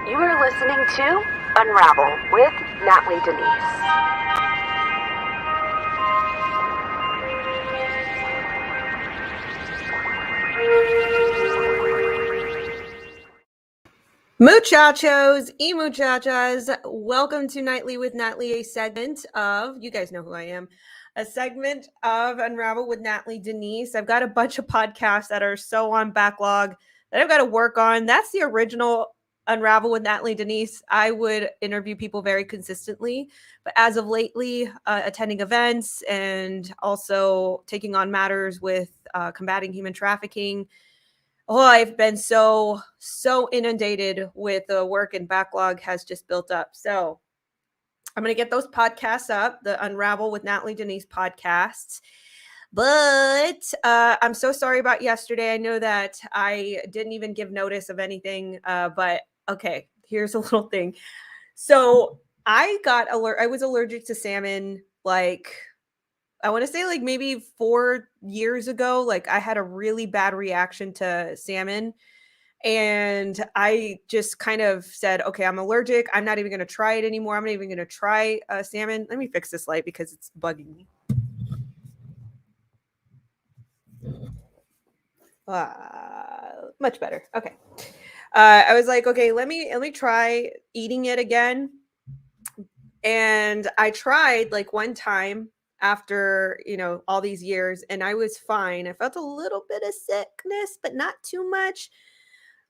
You are listening to Unravel with Natly Denise. Muchachos, muchachas, welcome to Nightly with Natly, a segment of, you guys know who I am, a segment of Unravel with Natly Denise. I've got a bunch of podcasts that are so on backlog that I've got to work on. That's the original Unravel with Natly Denise. I would interview people very consistently, but as of lately, attending events and also taking on matters with combating human trafficking. Oh, I've been so inundated with the work, and backlog has just built up. So I'm going to get those podcasts up, the Unravel with Natly Denise podcasts. But I'm so sorry about yesterday. I know that I didn't even give notice of anything, but okay, here's a little thing. So I was allergic to salmon, like, I want to say like maybe 4 years ago. Like, I had a really bad reaction to salmon, and I just kind of said, okay, I'm allergic. I'm not even going to try it anymore. I'm not even going to try salmon. Let me fix this light because it's bugging me. Much better. Okay. I was like, okay, let me try eating it again. And I tried like one time after, all these years, and I was fine. I felt a little bit of sickness, but not too much.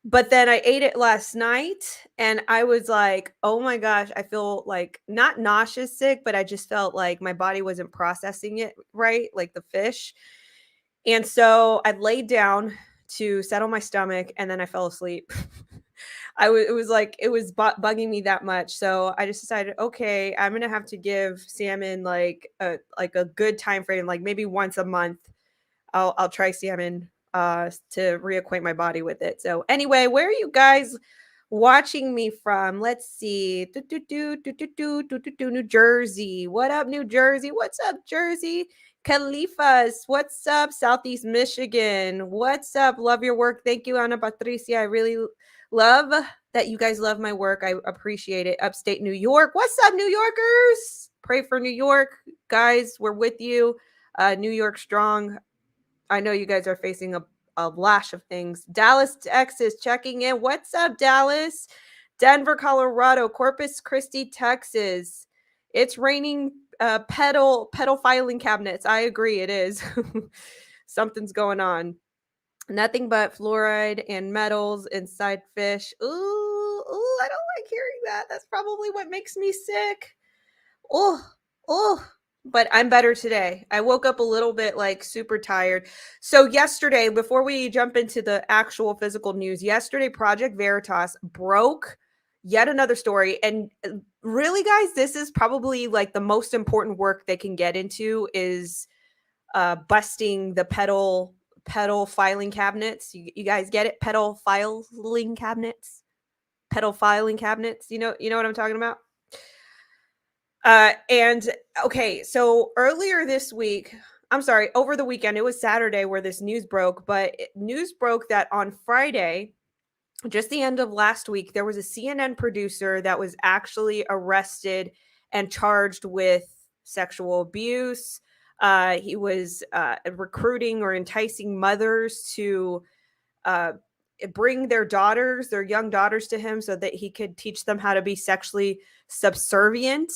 But then I ate it last night, and I was like, oh my gosh, I feel like not nauseous sick, but I just felt like my body wasn't processing it right, like the fish. And so I laid down to settle my stomach, and then I fell asleep. It was bugging me that much. So I just decided, okay, I'm gonna have to give salmon like a good time frame, like maybe once a month. I'll try salmon to reacquaint my body with it. So anyway, where are you guys watching me from? Let's see. New Jersey. What up, New Jersey? What's up, Jersey? Califas, what's up? Southeast Michigan, what's up? Love your work. Thank you, Ana Patricia. I really love that you guys love my work. I appreciate it. Upstate New York, what's up, New Yorkers? Pray for New York, guys. We're with you. New York strong. I know you guys are facing a lash of things. Dallas, Texas, checking in. What's up, Dallas? Denver, Colorado, Corpus Christi, Texas. It's raining pedal filing cabinets. I agree, it is. Something's going on. Nothing but fluoride and metals inside fish. Ooh, I don't like hearing that. That's probably what makes me sick. But I'm better today. I woke up a little bit like super tired. So yesterday, before we jump into the actual physical news, yesterday Project Veritas broke yet another story. And really, guys, this is probably like the most important work they can get into is busting the pedal filing cabinets. You guys get it? Pedal filing cabinets. You know what I'm talking about? And okay, so earlier this week, over the weekend, it was Saturday where this news broke, but news broke that on Friday, just the end of last week, there was a CNN producer that was actually arrested and charged with sexual abuse. He was recruiting or enticing mothers to bring their young daughters to him so that he could teach them how to be sexually subservient.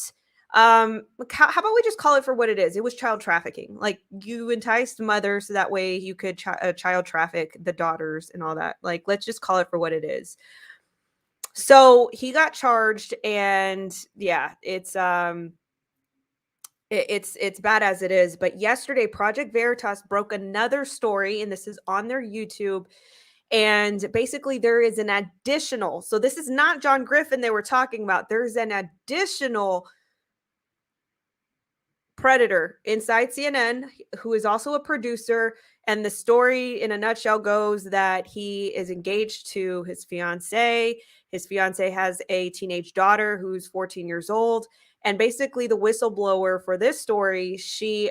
How about we just call it for what it is? It was child trafficking. Like, you enticed mothers so that way you could child traffic the daughters and all that. Like, let's just call it for what it is. So he got charged, and yeah, it's bad as it is. But yesterday, Project Veritas broke another story, and this is on their YouTube. And basically, there is an additional. So this is not John Griffin they were talking about. There's an additional predator inside CNN who is also a producer, and the story in a nutshell goes that he is engaged to his fiance. His fiance has a teenage daughter who's 14 years old, and basically the whistleblower for this story, she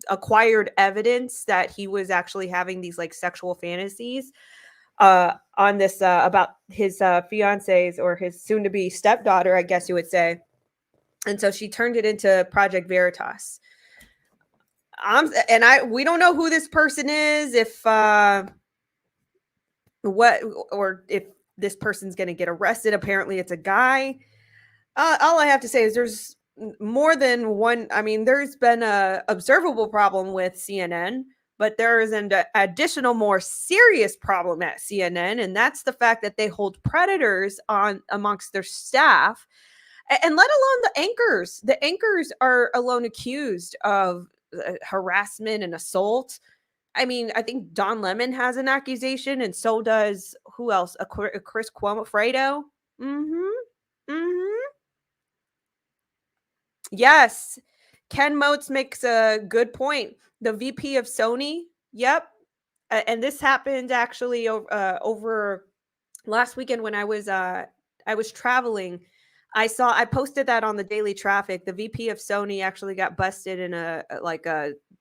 acquired evidence that he was actually having these like sexual fantasies. on this about his fiance's or his soon-to-be stepdaughter, I guess you would say. And so she turned it into Project Veritas. We don't know who this person is, if if this person's going to get arrested. Apparently it's a guy. All I have to say is there's more than one. I mean, there's been a observable problem with CNN, but there is an additional, more serious problem at CNN, and that's the fact that they hold predators on amongst their staff, and let alone the anchors. The anchors are alone accused of harassment and assault. I mean, I think Don Lemon has an accusation, and so does who else? A Chris Cuomo. Yes, 𝘏𝘶𝘮𝘢𝘃 makes a good point. The VP of Sony, yep, and this happened actually over last weekend when I was traveling. I posted that on the Daily TrafficK. The VP of Sony actually got busted in a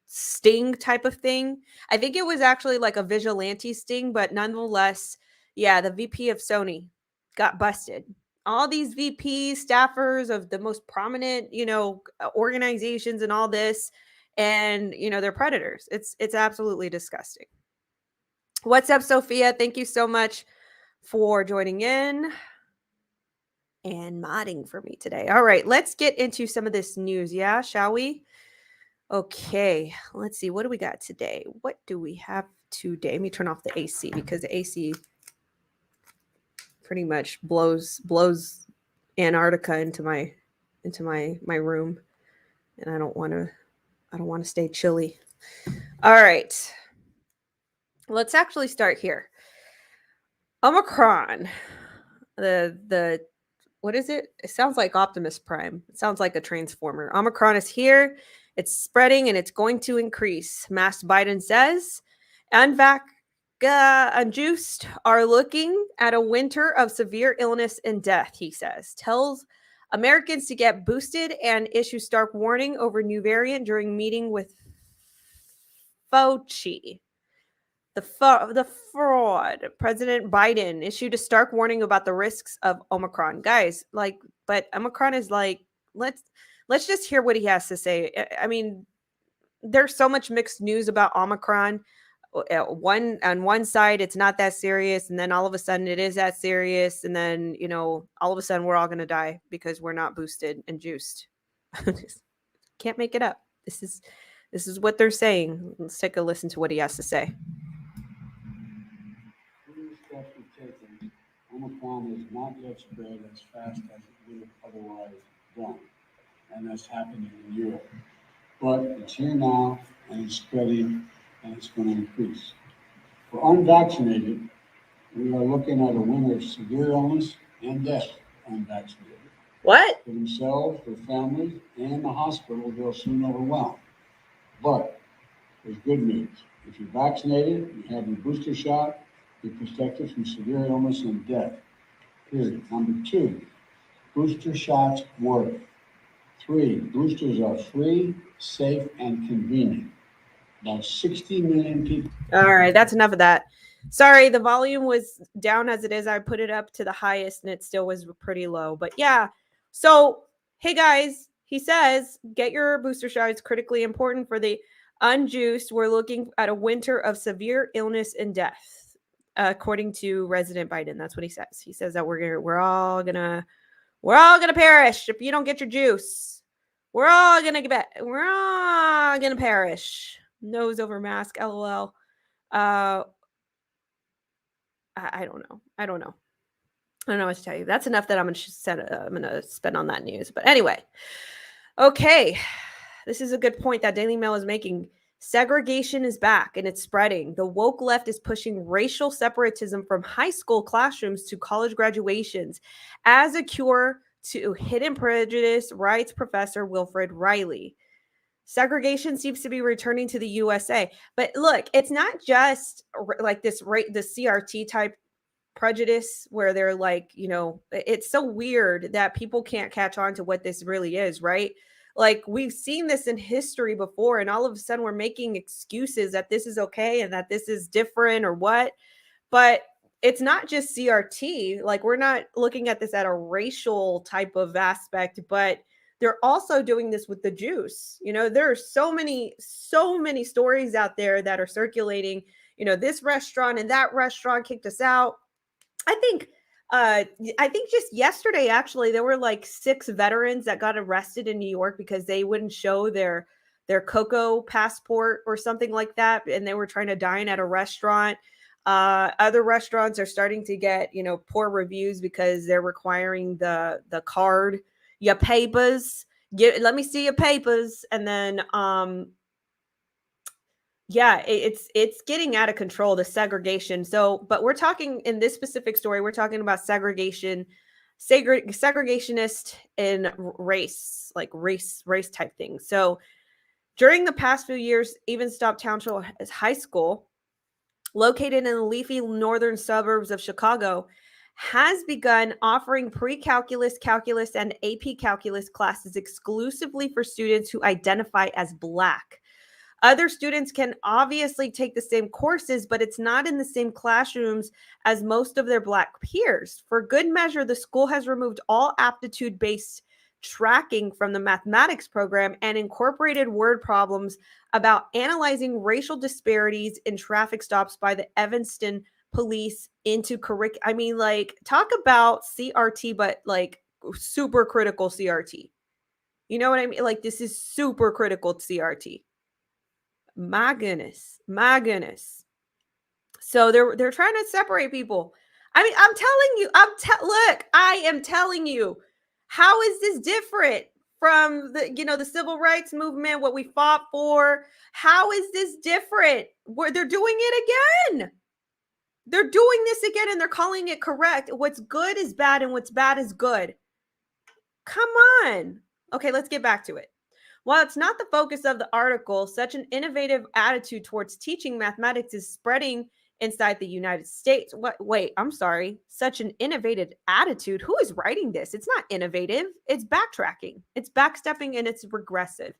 sting type of thing. I think it was actually like a vigilante sting, but nonetheless, yeah, the VP of Sony got busted. All these VP staffers of the most prominent, organizations and all this, and they're predators. It's absolutely disgusting. What's up, Sophia? Thank you so much for joining in and modding for me today. All right, let's get into some of this news, yeah, shall we? Okay, let's see. What do we got today? What do we have today? Let me turn off the AC because the AC pretty much blows Antarctica into my room, and I don't want to stay chilly. All right, let's actually start here. Omicron, the what is it? It sounds like Optimus Prime. It sounds like a Transformer. Omicron is here. It's spreading and it's going to increase. Masked Biden says. Unjuiced are looking at a winter of severe illness and death, he says. Tells Americans to get boosted and issue stark warning over new variant during meeting with Fauci. The fraud. President Biden issued a stark warning about the risks of Omicron. Guys, but Omicron is let's just hear what he has to say. I mean, there's so much mixed news about Omicron. On one side, it's not that serious, and then all of a sudden it is that serious, and then all of a sudden we're all going to die because we're not boosted and juiced. Can't make it up. This is what they're saying. Let's take a listen to what he has to say. Omicron is not yet spread as fast as it would have otherwise done, and that's happening in Europe. But it's here now, and it's spreading, and it's going to increase. For unvaccinated, we are looking at a winter of severe illness and death for unvaccinated. What? For themselves, their families, and the hospital they'll soon overwhelm. But there's good news. If you're vaccinated, you have your booster shot, you're protected from severe illness and death. Period. Number 2, booster shots work. 3, boosters are free, safe, and convenient. About 60 million people. All right, that's enough of that. Sorry, the volume was down as it is. I put it up to the highest and it still was pretty low. But yeah, so hey guys, he says, get your booster shot. It's critically important for the unjuiced. We're looking at a winter of severe illness and death, according to President Biden. That's what he says. He says that we're all gonna perish if you don't get your juice. We're all gonna perish. Nose over mask, LOL. I don't know. I don't know what to tell you. That's enough that I'm gonna spend on that news. But anyway, okay. This is a good point that Daily Mail is making. Segregation is back and it's spreading. The woke left is pushing racial separatism from high school classrooms to college graduations as a cure to hidden prejudice, writes Professor Wilfred Riley. Segregation seems to be returning to the USA. But look, it's not just like the CRT type prejudice where they're like, it's so weird that people can't catch on to what this really is, right? Like, we've seen this in history before, and all of a sudden we're making excuses that this is okay and that this is different or what. But it's not just CRT. Like, we're not looking at this at a racial type of aspect, but they're also doing this with the juice. You know, there are so many stories out there that are circulating. You know, this restaurant and that restaurant kicked us out. I think just yesterday, actually, there were like 6 veterans that got arrested in New York because they wouldn't show their cocoa passport or something like that, and they were trying to dine at a restaurant. Other restaurants are starting to get, you know, poor reviews because they're requiring the card, your papers. Let me see your papers, and then yeah, it's getting out of control, the segregation. So, but we're talking in this specific story, we're talking about segregationist in race, like race type things. So during the past few years, even Stop Township High School, located in the leafy northern suburbs of Chicago, has begun offering pre-calculus, calculus, and AP calculus classes exclusively for students who identify as Black. Other students can obviously take the same courses, but it's not in the same classrooms as most of their Black peers. For good measure, the school has removed all aptitude-based tracking from the mathematics program and incorporated word problems about analyzing racial disparities in traffic stops by the Evanston police into curriculum. I mean, like, talk about CRT, but like super critical CRT. You know what I mean? Like, this is super critical CRT. My goodness. So they're trying to separate people. I mean, I'm telling you, look, I am telling you, how is this different from the civil rights movement, what we fought for? How is this different? Where they're doing it again. They're doing this again, and they're calling it correct. What's good is bad, and what's bad is good. Come on. Okay, let's get back to it. While it's not the focus of the article, such an innovative attitude towards teaching mathematics is spreading inside the United States. Wait, I'm sorry. Such an innovative attitude. Who is writing this? It's not innovative. It's backtracking. It's backstepping, and it's regressive.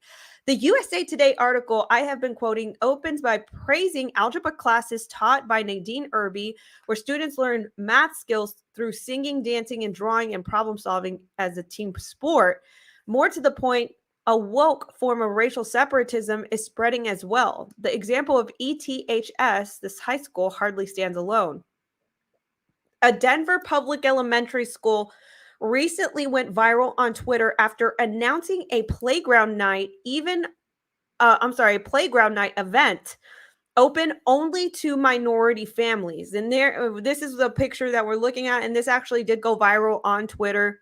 The USA Today article I have been quoting opens by praising algebra classes taught by Nadine 𝘱𝘱, where students learn math skills through singing, dancing, and drawing and problem solving as a team sport. More to the point, a woke form of racial separatism is spreading as well. The example of ETHS, this high school, hardly stands alone. A Denver public elementary school recently went viral on Twitter after announcing a playground night event open only to minority families. And this is the picture that we're looking at, and this actually did go viral on Twitter.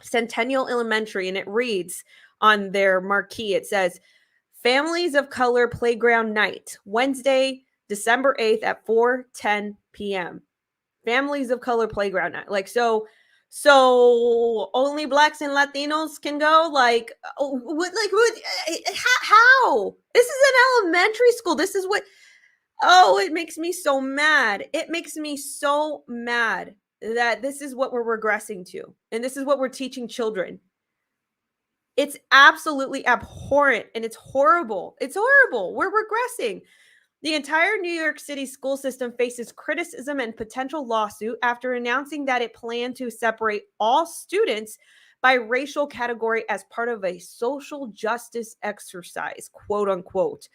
Centennial Elementary, and it reads on their marquee, it says, Families of Color Playground Night, Wednesday, December 8th at 4:10 p.m. Families of Color Playground Night. Like, so only Blacks and Latinos can go? Like, how? This is an elementary school. This is what, it makes me so mad. It makes me so mad that this is what we're regressing to. And this is what we're teaching children. It's absolutely abhorrent, and it's horrible. It's horrible. We're regressing. The entire New York City school system faces criticism and potential lawsuit after announcing that it planned to separate all students by racial category as part of a social justice exercise, quote unquote.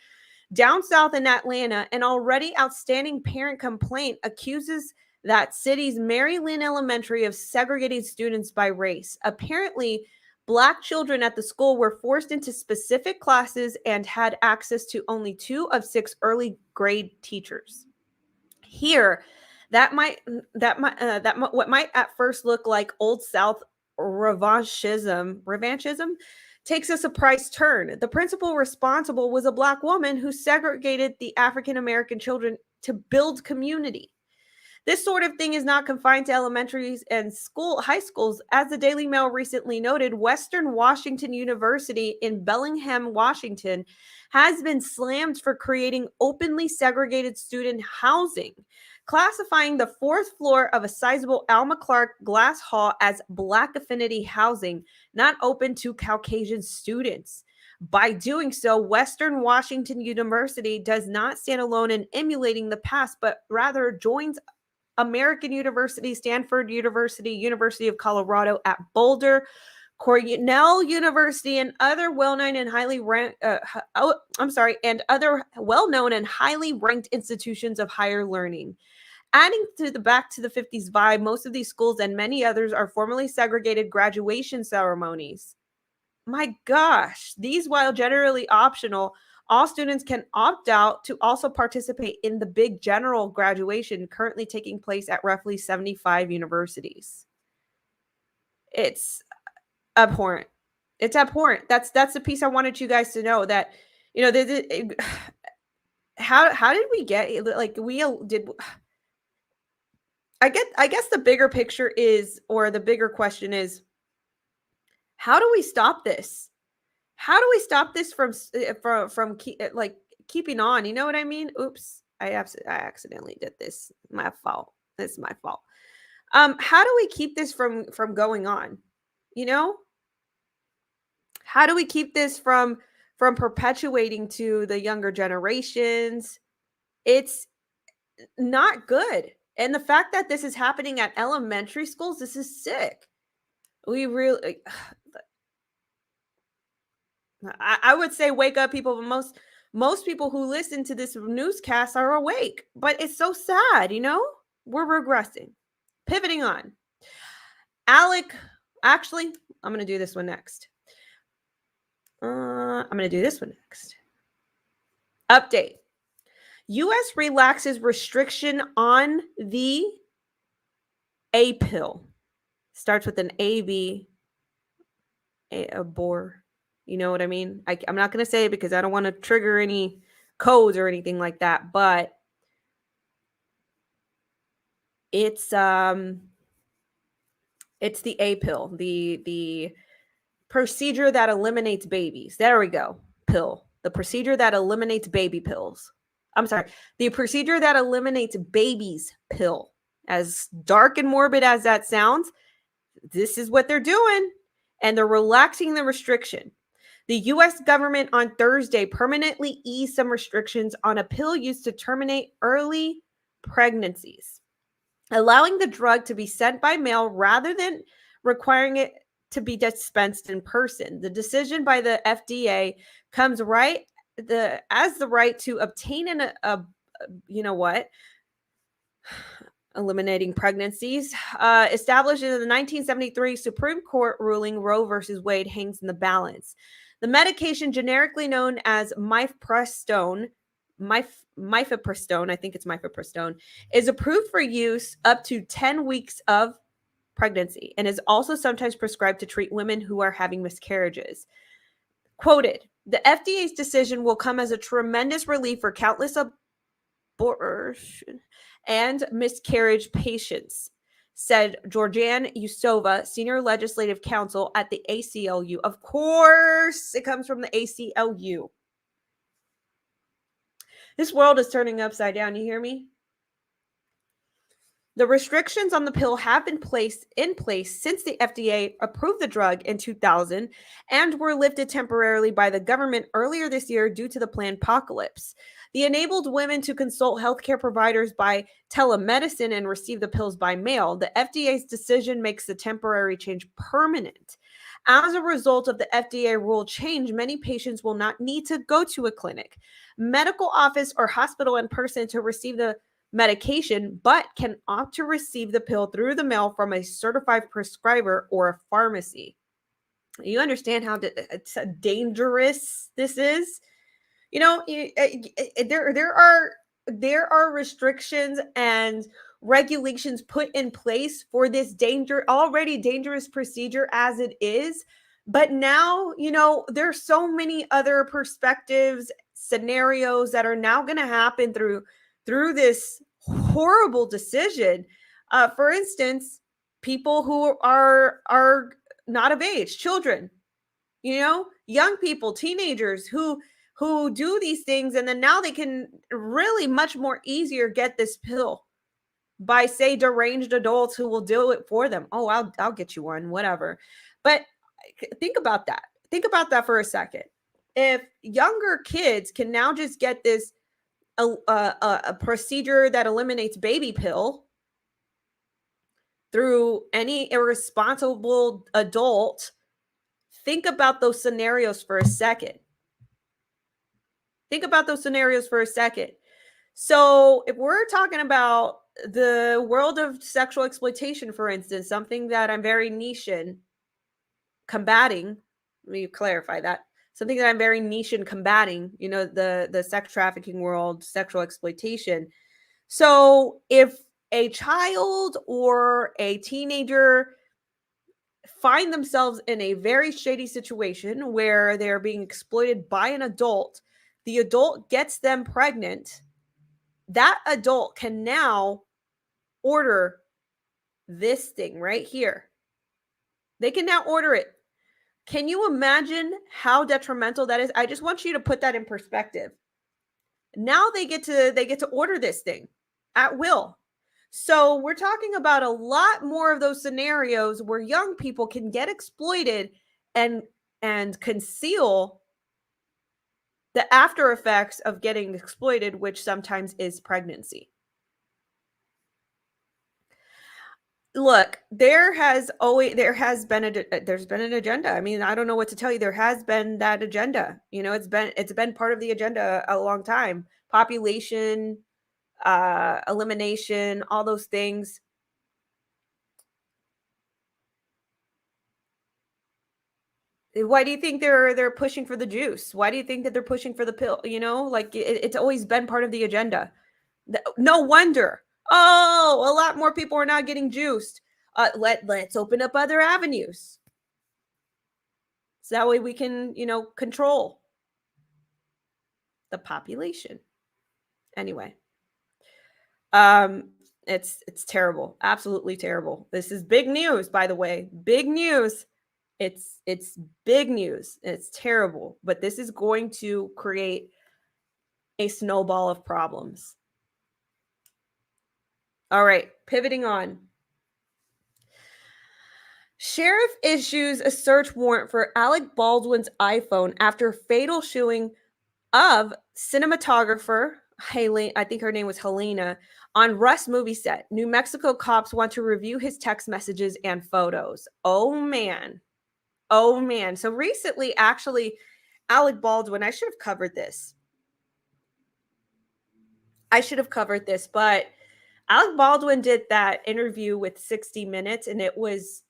Down south in Atlanta, an already outstanding parent complaint accuses that city's Mary Lynn Elementary of segregating students by race. Apparently, Black children at the school were forced into specific classes and had access to only 2 of 6 early grade teachers. Here, what might at first look like Old South revanchism takes a surprise turn. The principal responsible was a Black woman who segregated the African American children to build community. This sort of thing is not confined to elementaries and high schools. As the Daily Mail recently noted, Western Washington University in Bellingham, Washington, has been slammed for creating openly segregated student housing, classifying the 4th floor of a sizable Alma Clark glass hall as Black affinity housing, not open to Caucasian students. By doing so, Western Washington University does not stand alone in emulating the past, but rather joins American University, Stanford University, University of Colorado at Boulder, Cornell University, and other well-known and highly ranked, other well-known and highly ranked institutions of higher learning. Adding to the back to the 50s vibe, most of these schools and many others are formally segregated graduation ceremonies. My gosh, these, while generally optional, all students can opt out to also participate in the big general graduation currently taking place at roughly 75 universities. It's abhorrent. It's abhorrent. That's the piece I wanted you guys to know, that, you know, how did we get, like, I guess the bigger picture is, or the bigger question is, how do we stop this? How do we stop this from keeping on? You know what I mean? Oops, I accidentally did this. My fault. It's my fault. How do we keep this from going on? You know, how do we keep this from perpetuating to the younger generations? It's not good. And the fact that this is happening at elementary schools, this is sick. We really, I would say wake up, people, but most people who listen to this newscast are awake. But it's so sad, you know? We're regressing. Pivoting on. Alec, actually, I'm going to do this one next. Update. U.S. relaxes restriction on the A pill. Starts with an A-B, a bore. You know what I mean? I'm not going to say it because I don't want to trigger any codes or anything like that, but it's the A pill, the procedure that eliminates babies. There we go. Pill. The procedure that eliminates baby pills. I'm sorry. The procedure that eliminates babies pill. As dark and morbid as that sounds, this is what they're doing. And they're relaxing the restriction. The U.S. government on Thursday permanently eased some restrictions on a pill used to terminate early pregnancies, allowing the drug to be sent by mail rather than requiring it to be dispensed in person. The decision by the FDA comes as the right to obtain eliminating pregnancies, established in the 1973 Supreme Court ruling Roe versus Wade hangs in the balance. The medication, generically known as mifepristone, I think it's mifepristone, is approved for use up to 10 weeks of pregnancy and is also sometimes prescribed to treat women who are having miscarriages. Quoted, the FDA's decision will come as a tremendous relief for countless abortion and miscarriage patients, said 𝘱𝘗𝘓, Senior Legislative Counsel at the ACLU. Of course, it comes from the ACLU. This world is turning upside down. You hear me? The restrictions on the pill have been in place since the FDA approved the drug in 2000 and were lifted temporarily by the government earlier this year due to the planned apocalypse. The enabled women to consult healthcare providers by telemedicine and receive the pills by mail. The FDA's decision makes the temporary change permanent. As a result of the FDA rule change, many patients will not need to go to a clinic, medical office, or hospital in person to receive the medication, but can opt to receive the pill through the mail from a certified prescriber or a pharmacy. You understand how dangerous this is? You know, there are restrictions and regulations put in place for this already dangerous procedure as it is. But now, you know, there's so many other perspectives, scenarios that are now going to happen through this horrible decision. For instance, people who are not of age, children, you know, young people, teenagers who do these things, and then now they can really much more easier get this pill by, say, deranged adults who will do it for them. Oh, I'll get you one, whatever. But think about that. Think about that for a second. If younger kids can now just get this a procedure that eliminates baby pill, through any irresponsible adult, think about those scenarios for a second. Think about those scenarios for a second. So if we're talking about the world of sexual exploitation, for instance, something that I'm very niche in combating, let me clarify that, something that I'm very niche in combating, you know, the sex trafficking world, sexual exploitation. So if a child or a teenager find themselves in a very shady situation where they're being exploited by an adult, the adult gets them pregnant, that adult can now order this thing right here. They can now order it. Can you imagine how detrimental that is? I just want you to put that in perspective. Now they get to order this thing at will. So we're talking about a lot more of those scenarios where young people can get exploited and conceal the after effects of getting exploited, which sometimes is pregnancy. Look, there's been an agenda. I mean, I don't know what to tell you. There has been that agenda. You know, it's been part of the agenda a long time. Population, elimination, all those things. Why do you think they're pushing for the juice? Why do you think that they're pushing for the pill? You know, like it's always been part of the agenda. No wonder. Oh, a lot more people are not getting juiced. Let's open up other avenues. So that way we can, you know, control the population. Anyway, it's terrible. Absolutely terrible. This is big news, by the way. Big news. It's big news. It's terrible, but this is going to create a snowball of problems. All right, pivoting on. Sheriff issues a search warrant for Alec Baldwin's iPhone after fatal shooting of cinematographer Haley, I think her name was Helena, on Rust movie set. New Mexico cops want to review his text messages and photos. Oh man. Oh man. So recently, actually, Alec Baldwin, I should have covered this. But Alec Baldwin did that interview with 60 Minutes, and it was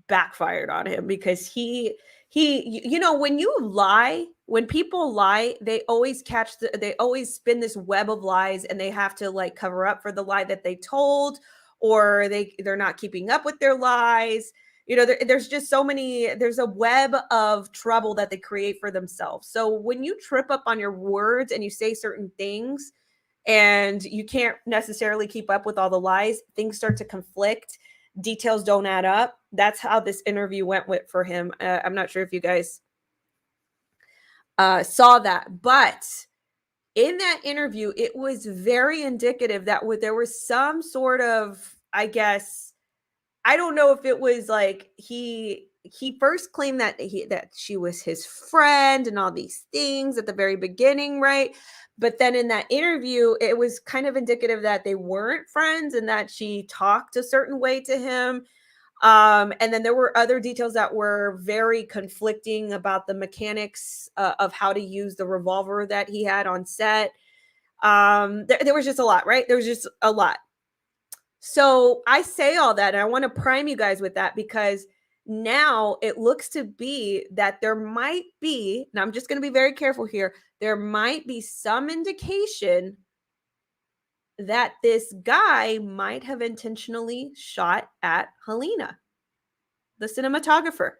backfired on him because he you know, when you lie, when people lie, they always they always spin this web of lies, and they have to like cover up for the lie that they told, or they're not keeping up with their lies. You know, there's just so many, there's a web of trouble that they create for themselves. So when you trip up on your words and you say certain things and you can't necessarily keep up with all the lies, things start to conflict, details don't add up. That's how this interview went for him. I'm not sure if you guys saw that, but in that interview, it was very indicative that there was some sort of, I guess, I don't know if it was like he first claimed that she was his friend and all these things at the very beginning, right? But then in that interview, it was kind of indicative that they weren't friends and that she talked a certain way to him. And then there were other details that were very conflicting about the mechanics of how to use the revolver that he had on set. There was just a lot, right? There was just a lot. So I say all that, and I want to prime you guys with that because now it looks to be that there might be, and I'm just going to be very careful here, there might be some indication that this guy might have intentionally shot at Helena, the cinematographer.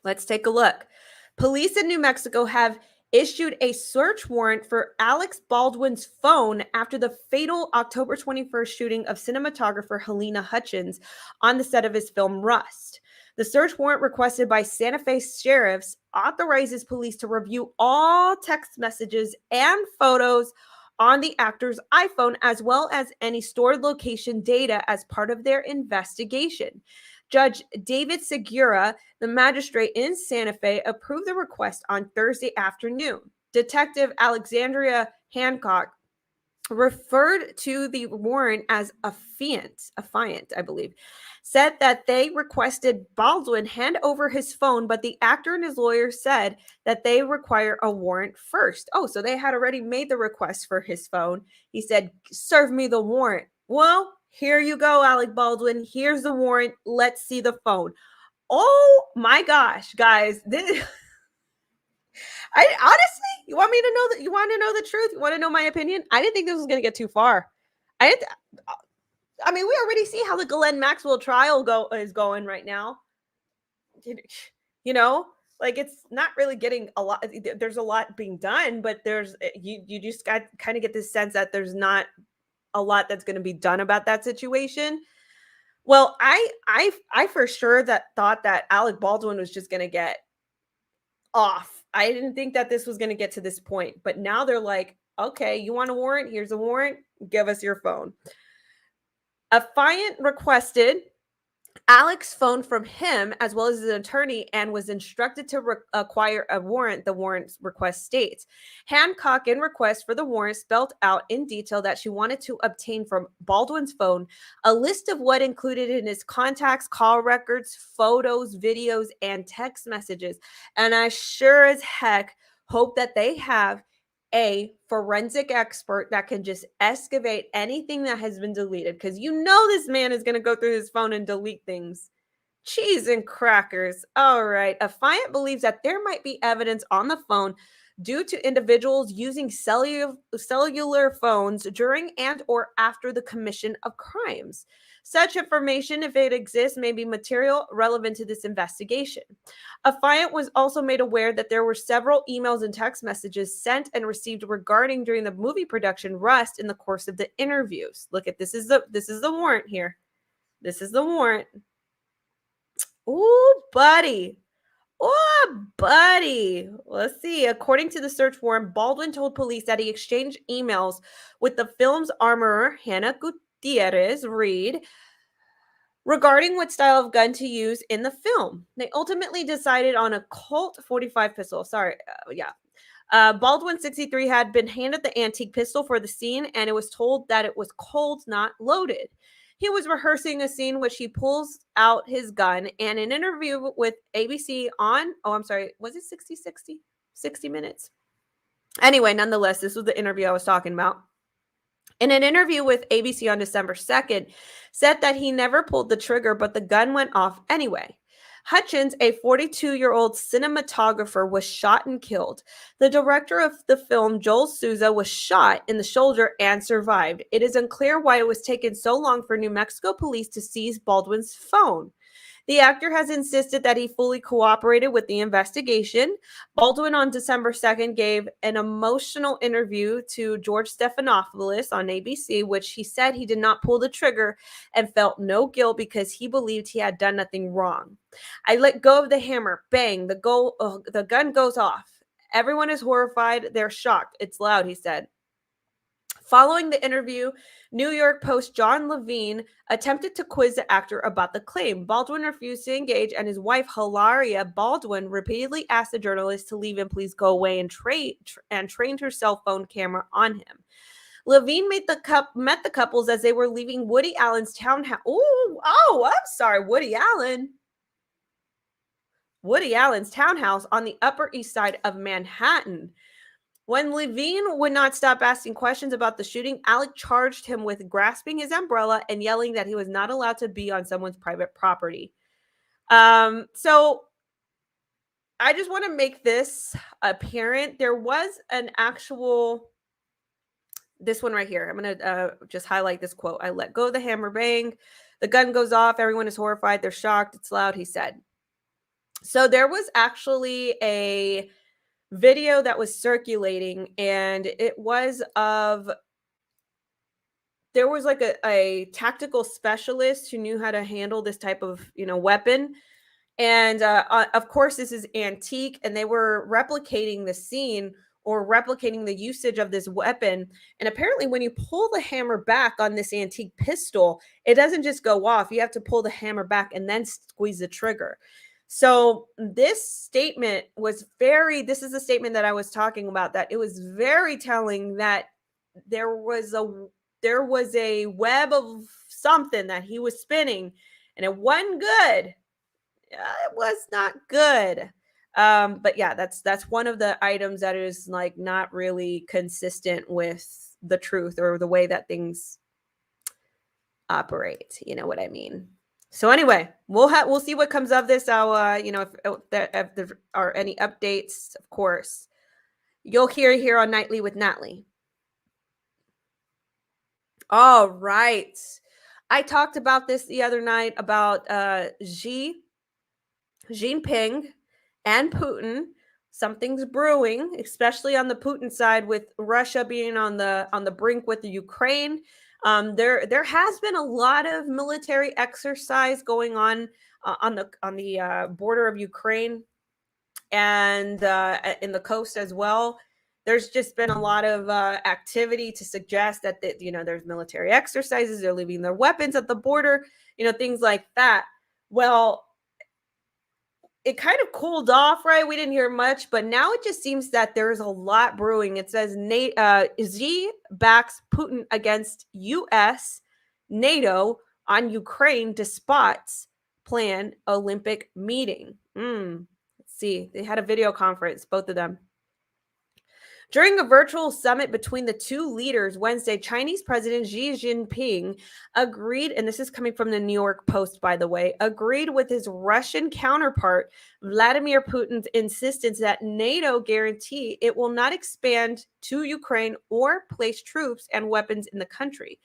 Let's take a look. Police in New Mexico have issued a search warrant for Alec Baldwin's phone after the fatal October 21st shooting of cinematographer Helena Hutchins on the set of his film Rust. The search warrant requested by Santa Fe sheriffs authorizes police to review all text messages and photos on the actor's iPhone, as well as any stored location data as part of their investigation. Judge David Segura, the magistrate in Santa Fe, approved the request on Thursday afternoon. Detective Alexandria Hancock referred to the warrant as affiant, I believe, said that they requested Baldwin hand over his phone, but the actor and his lawyer said that they require a warrant first. Oh, so they had already made the request for his phone. He said, serve me the warrant. Well, here you go, Alec Baldwin. Here's the warrant. Let's see the phone. Oh my gosh, guys. I honestly, you want me to know that? You want to know the truth? You want to know my opinion? I didn't think this was going to get too far. I mean, we already see how the Ghislaine Maxwell trial is going right now. You know, like it's not really getting a lot. There's a lot being done, but you just got kind of get this sense that there's not a lot that's going to be done about that situation. Well, I for sure thought that Alec Baldwin was just going to get off. I didn't think that this was going to get to this point, but now they're like, okay, you want a warrant? Here's a warrant. Give us your phone. Affiant requested Alec's phone from him as well as his attorney and was instructed to acquire a warrant. The warrant's request states, Hancock in request for the warrant spelled out in detail that she wanted to obtain from Baldwin's phone a list of what included in his contacts, call records, photos, videos, and text messages. And I sure as heck hope that they have a forensic expert that can just excavate anything that has been deleted, because you know this man is going to go through his phone and delete things. Cheese and crackers. All right. Affiant believes that there might be evidence on the phone due to individuals using cellular phones during and or after the commission of crimes. Such information, if it exists, may be material relevant to this investigation. Affiant was also made aware that there were several emails and text messages sent and received regarding during the movie production Rust in the course of the interviews. Look at this is the warrant here. This is the warrant. Ooh, buddy. Oh, buddy. Let's see. According to the search warrant, Baldwin told police that he exchanged emails with the film's armorer, Hannah Gutierrez Reed, regarding what style of gun to use in the film. They ultimately decided on a Colt 45 pistol. Baldwin, 63, had been handed the antique pistol for the scene, and it was told that it was cold, not loaded. He was rehearsing a scene which he pulls out his gun, and an interview with ABC was it 60 Minutes? Anyway, nonetheless, this was the interview I was talking about. In an interview with ABC on December 2nd, said that he never pulled the trigger, but the gun went off anyway. Hutchins, a 42-year-old cinematographer, was shot and killed. The director of the film, Joel Souza, was shot in the shoulder and survived. It is unclear why it was taken so long for New Mexico police to seize Baldwin's phone. The actor has insisted that he fully cooperated with the investigation. Baldwin on December 2nd gave an emotional interview to George Stephanopoulos on ABC, which he said he did not pull the trigger and felt no guilt because he believed he had done nothing wrong. I let go of the hammer. Bang. The gun goes off. Everyone is horrified. They're shocked. It's loud, he said. Following the interview, New York Post John Levine attempted to quiz the actor about the claim. Baldwin refused to engage, and his wife, Hilaria Baldwin, repeatedly asked the journalist to leave and please go away and trained her cell phone camera on him. Levine met the couples as they were leaving Woody Allen's townhouse. I'm sorry, Woody Allen. Woody Allen's townhouse on the Upper East Side of Manhattan. When Levine would not stop asking questions about the shooting, Alec charged him with grasping his umbrella and yelling that he was not allowed to be on someone's private property. So I just want to make this apparent. There was this one right here. I'm going to just highlight this quote. I let go of the hammer, bang. The gun goes off. Everyone is horrified. They're shocked. It's loud, he said. So there was actually a video that was circulating, and it was there was like a tactical specialist who knew how to handle this type of weapon, and of course this is antique, and they were replicating the scene or replicating the usage of this weapon. And apparently when you pull the hammer back on this antique pistol, it doesn't just go off. You have to pull the hammer back and then squeeze the trigger. So this statement was this is the statement that I was talking about, that it was very telling that there was a web of something that he was spinning, and it wasn't good. It was not good. But yeah, that's one of the items that is like not really consistent with the truth or the way that things operate. You know what I mean? So anyway, we'll see what comes of this. I'll if there are any updates, of course, you'll hear here on Nightly with Natly. All right. I talked about this the other night about Xi Jinping and Putin. Something's brewing, especially on the Putin side, with Russia being on the brink with the Ukraine. There has been a lot of military exercise going on the border of Ukraine and in the coast as well. There's just been a lot of activity to suggest that there's military exercises. They're leaving their weapons at the border, things like that. Well, it kind of cooled off, right? We didn't hear much, but now it just seems that there's a lot brewing. It says Xi backs Putin against U.S., NATO on Ukraine despots plan Olympic meeting. Let's see. They had a video conference, both of them. During a virtual summit between the two leaders Wednesday, Chinese President Xi Jinping agreed, and this is coming from the New York Post, by the way, agreed with his Russian counterpart, Vladimir Putin's insistence that NATO guarantee it will not expand to Ukraine or place troops and weapons in the country.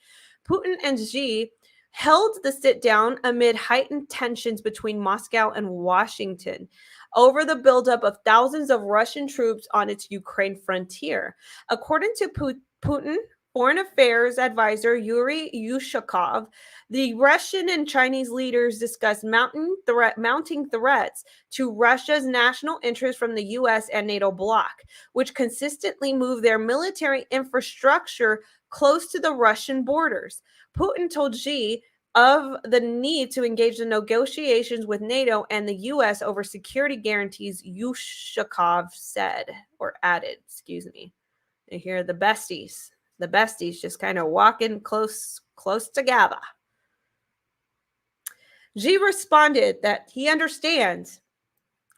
Putin and Xi held the sit-down amid heightened tensions between Moscow and Washington over the buildup of thousands of Russian troops on its Ukraine frontier. According to Putin Foreign Affairs advisor Yuri Ushakov, the Russian and Chinese leaders discussed mounting threats to Russia's national interest from the U.S. and NATO bloc, which consistently move their military infrastructure close to the Russian borders. Putin told Xi of the need to engage in negotiations with NATO and the U.S. over security guarantees, Ushakov said, or added, excuse me. And here are the besties just kind of walking close together. Xi responded that he understands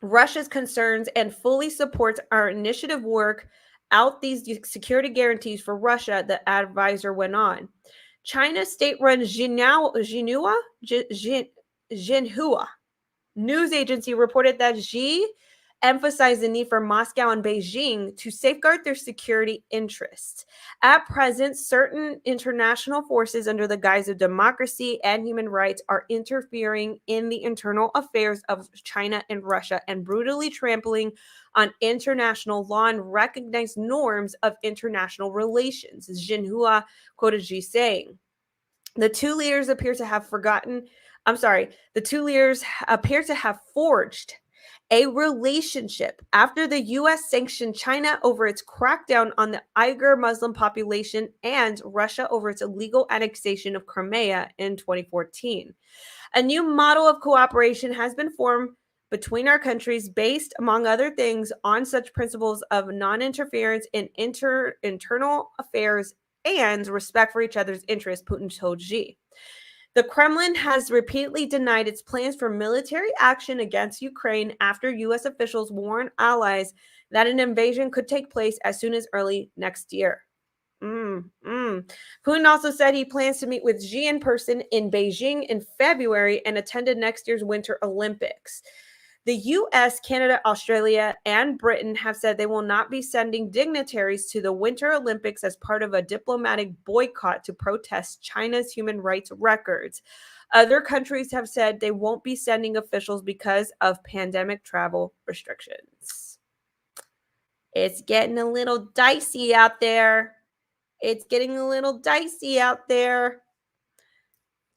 Russia's concerns and fully supports our initiative work out these security guarantees for Russia, the advisor went on. China's state-run Xinhua news agency reported that Xi emphasized the need for Moscow and Beijing to safeguard their security interests. At present, certain international forces under the guise of democracy and human rights are interfering in the internal affairs of China and Russia and brutally trampling on international law and recognized norms of international relations, Xinhua quoted Xi saying. The two leaders appear to have forged a relationship after the U.S. sanctioned China over its crackdown on the Uyghur Muslim population and Russia over its illegal annexation of Crimea in 2014. A new model of cooperation has been formed between our countries based, among other things, on such principles of non-interference in internal affairs and respect for each other's interests, Putin told Xi. The Kremlin has repeatedly denied its plans for military action against Ukraine after U.S. officials warned allies that an invasion could take place as soon as early next year. Putin also said he plans to meet with Xi in person in Beijing in February and attended next year's Winter Olympics. The U.S., Canada, Australia, and Britain have said they will not be sending dignitaries to the Winter Olympics as part of a diplomatic boycott to protest China's human rights records. Other countries have said they won't be sending officials because of pandemic travel restrictions. It's getting a little dicey out there.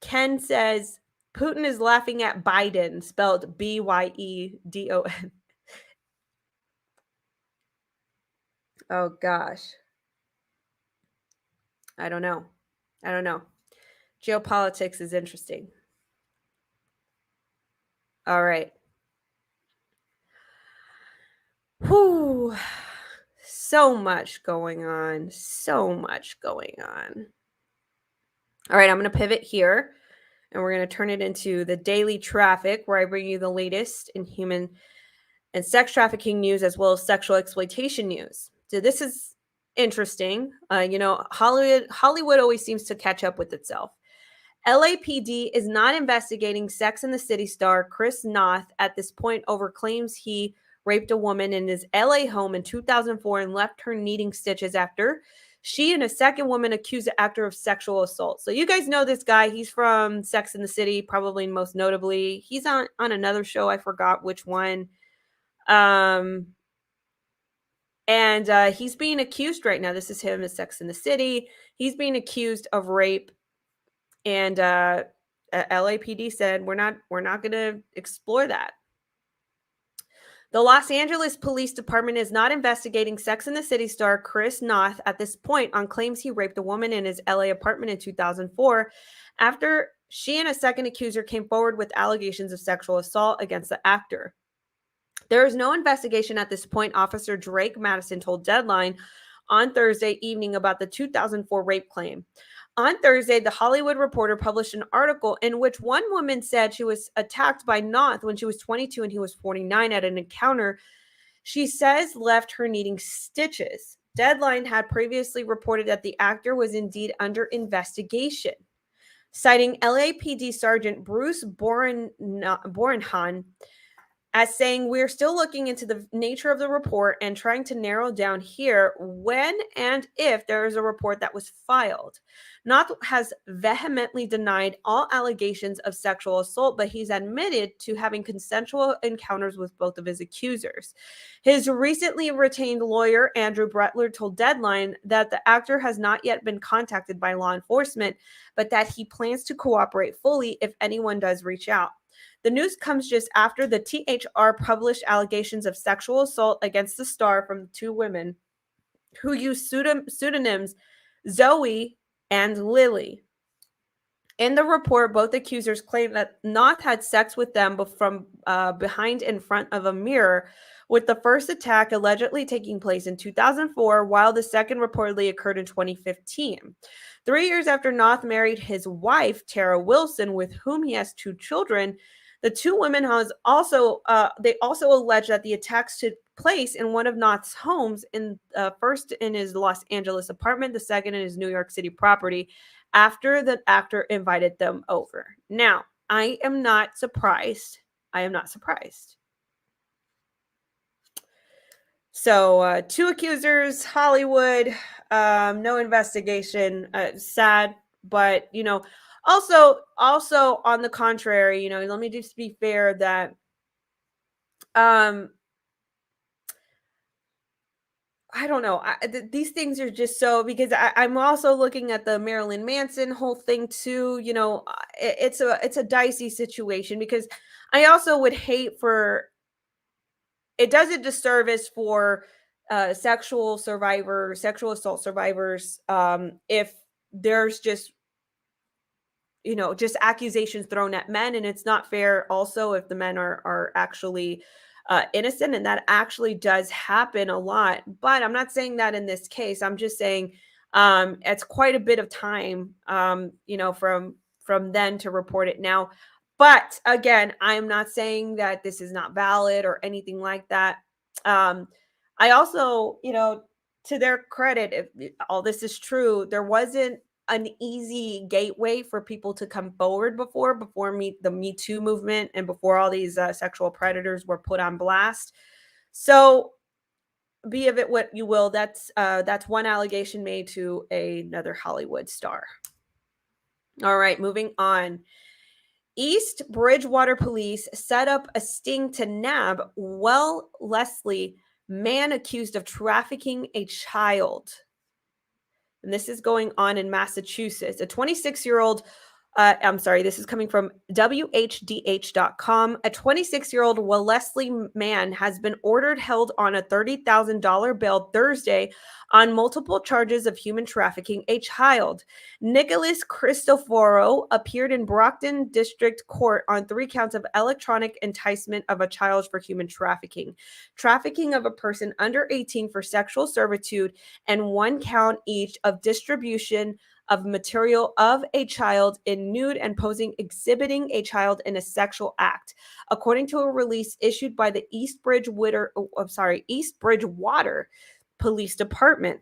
Ken says, Putin is laughing at Biden, spelled B-Y-E-D-O-N. Oh, gosh. I don't know. Geopolitics is interesting. All right. Whew. So much going on. So much going on. All right, I'm going to pivot here, and we're going to turn it into the Daily TrafficK, where I bring you the latest in human and sex trafficking news, as well as sexual exploitation news. So this is interesting. Hollywood always seems to catch up with itself. LAPD is not investigating Sex and the City star Chris Noth at this point over claims he raped a woman in his LA home in 2004 and left her needing stitches after she and a second woman accused the actor of sexual assault. So you guys know this guy. He's from Sex and the City, probably most notably. He's on another show. I forgot which one. And he's being accused right now. This is him as Sex and the City. He's being accused of rape. And LAPD said, we're not going to explore that. The Los Angeles Police Department is not investigating Sex and the City star Chris Noth at this point on claims he raped a woman in his LA apartment in 2004 after she and a second accuser came forward with allegations of sexual assault against the actor. There is no investigation at this point, Officer Drake Madison told Deadline on Thursday evening about the 2004 rape claim. On Thursday, The Hollywood Reporter published an article in which one woman said she was attacked by Noth when she was 22 and he was 49 at an encounter she says left her needing stitches. Deadline had previously reported that the actor was indeed under investigation, citing LAPD Sergeant Bruce Borenhan as saying, we're still looking into the nature of the report and trying to narrow down here when and if there is a report that was filed. Noth has vehemently denied all allegations of sexual assault, but he's admitted to having consensual encounters with both of his accusers. His recently retained lawyer, Andrew Brettler, told Deadline that the actor has not yet been contacted by law enforcement, but that he plans to cooperate fully if anyone does reach out. The news comes just after the THR published allegations of sexual assault against the star from the two women who used pseudonyms Zoe and Lily. In the report, both accusers claimed that Noth had sex with them from behind in front of a mirror, with the first attack allegedly taking place in 2004, while the second reportedly occurred in 2015. 3 years after Noth married his wife, Tara Wilson, with whom he has 2 children, the two women also allege that the attacks took place in one of Noth's homes, first in his Los Angeles apartment, the second in his New York City property, after the actor invited them over. Now, I am not surprised. So 2 accusers, Hollywood, no investigation, sad, but, also on the contrary, let me just be fair that, I don't know. These things are just so, because I'm also looking at the Marilyn Manson whole thing too. It's a dicey situation, because I also would hate for, it does a disservice for sexual assault survivors, if there's just accusations thrown at men, and it's not fair also if the men are actually innocent, and that actually does happen a lot. But I'm not saying that in this case. I'm just saying it's quite a bit of time, from then to report it now. But again, I'm not saying that this is not valid or anything like that. I also, to their credit, if all this is true, there wasn't an easy gateway for people to come forward before the Me Too movement, and before all these sexual predators were put on blast. So be of it what you will. That's one allegation made to another Hollywood star. All right, moving on. East Bridgewater police set up a sting to nab Will Leslie, man accused of trafficking a child. And this is going on in Massachusetts. A 26-year-old I'm sorry, this is coming from 𝑊HDH.com. A 26-year-old Wellesley man has been ordered held on a $30,000 bail Thursday on multiple charges of human trafficking a child. Nicholas Cristoforo appeared in Brockton District Court on 3 counts of electronic enticement of a child for human trafficking, trafficking of a person under 18 for sexual servitude, and 1 count each of distribution of material of a child in nude and posing exhibiting a child in a sexual act, according to a release issued by the East Bridgewater Police Department.